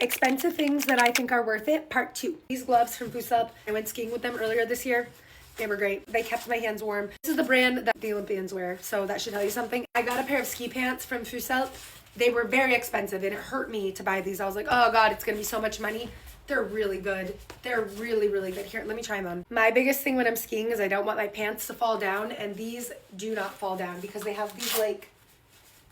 Expensive things that I think are worth it, part 2. These gloves from Fusub. I went skiing with them earlier this year. They were great. They kept my hands warm. This is the brand that the Olympians wear, so that should tell you something. I got a pair of ski pants from Fusub. They were very expensive and it hurt me to buy these. I was like, oh God, it's gonna be so much money. They're really good. They're really, really good. Here, let me try them on. My biggest thing when I'm skiing is I don't want my pants to fall down, and these do not fall down because they have these like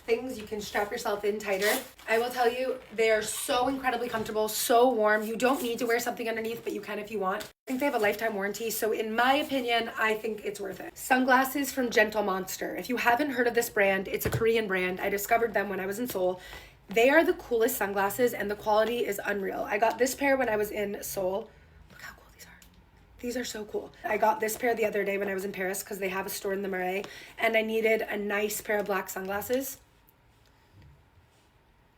things you can strap yourself in tighter. I will tell you, they are so incredibly comfortable, so warm. You don't need to wear something underneath, but you can if you want. I think they have a lifetime warranty, so in my opinion, I think it's worth it. Sunglasses from Gentle Monster. If you haven't heard of this brand, it's a Korean brand. I discovered them when I was in Seoul. They are the coolest sunglasses and the quality is unreal. I got this pair when I was in Seoul. Look how cool these are. These are so cool. I got this pair the other day when I was in Paris because they have a store in the Marais, and I needed a nice pair of black sunglasses.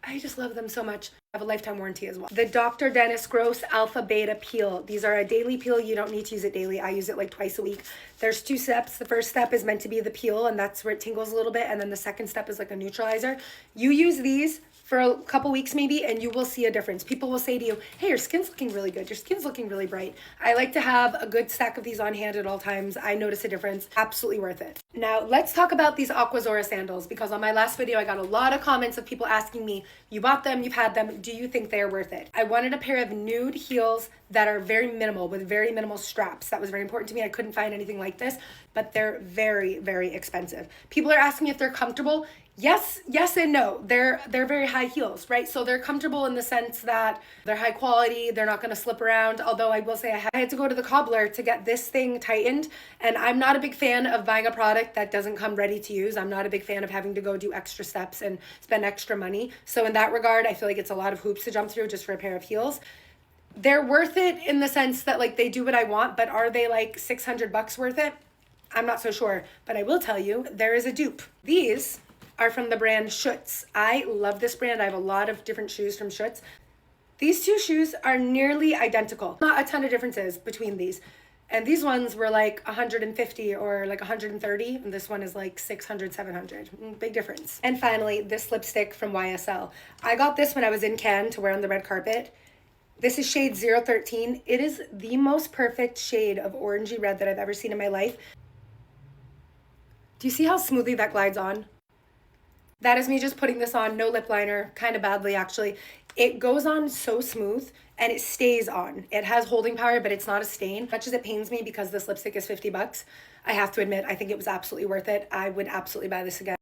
I just love them so much. I have a lifetime warranty as well. The Dr. Dennis Gross Alpha Beta Peel. These are a daily peel. You don't need to use it daily. I use it like twice a week. There's 2 steps. The first step is meant to be the peel, and that's where it tingles a little bit. And then the second step is like a neutralizer. You use these for a couple weeks maybe, and you will see a difference. People will say to you, hey, your skin's looking really good. Your skin's looking really bright. I like to have a good stack of these on hand at all times. I notice a difference. Absolutely worth it. Now, let's talk about these Aquazora sandals, because on my last video, I got a lot of comments of people asking me, you bought them, you've had them, do you think they're worth it? I wanted a pair of nude heels that are very minimal, with very minimal straps. That was very important to me. I couldn't find anything like this, but they're very, very expensive. People are asking if they're comfortable. Yes and no. They're very high heels, right? So they're comfortable in the sense that they're high quality, they're not gonna slip around. Although I will say I had to go to the cobbler to get this thing tightened, and I'm not a big fan of buying a product that doesn't come ready to use. I'm not a big fan of having to go do extra steps and spend extra money. So in that regard, I feel like it's a lot of hoops to jump through just for a pair of heels. They're worth it in the sense that like they do what I want, but are they like $600 worth it? I'm not so sure, but I will tell you, there is a dupe. These are from the brand Schutz. I love this brand. I have a lot of different shoes from Schutz. These 2 shoes are nearly identical. Not a ton of differences between these. And these ones were like 150 or like 130, and this one is like 600, 700. Big difference. And finally, this lipstick from YSL. I got this when I was in Cannes to wear on the red carpet. This is shade 013. It is the most perfect shade of orangey red that I've ever seen in my life. Do you see how smoothly that glides on? That is me just putting this on, no lip liner, kind of badly actually. It goes on so smooth and it stays on. It has holding power, but it's not a stain. As much as it pains me because this lipstick is $50, I have to admit, I think it was absolutely worth it. I would absolutely buy this again.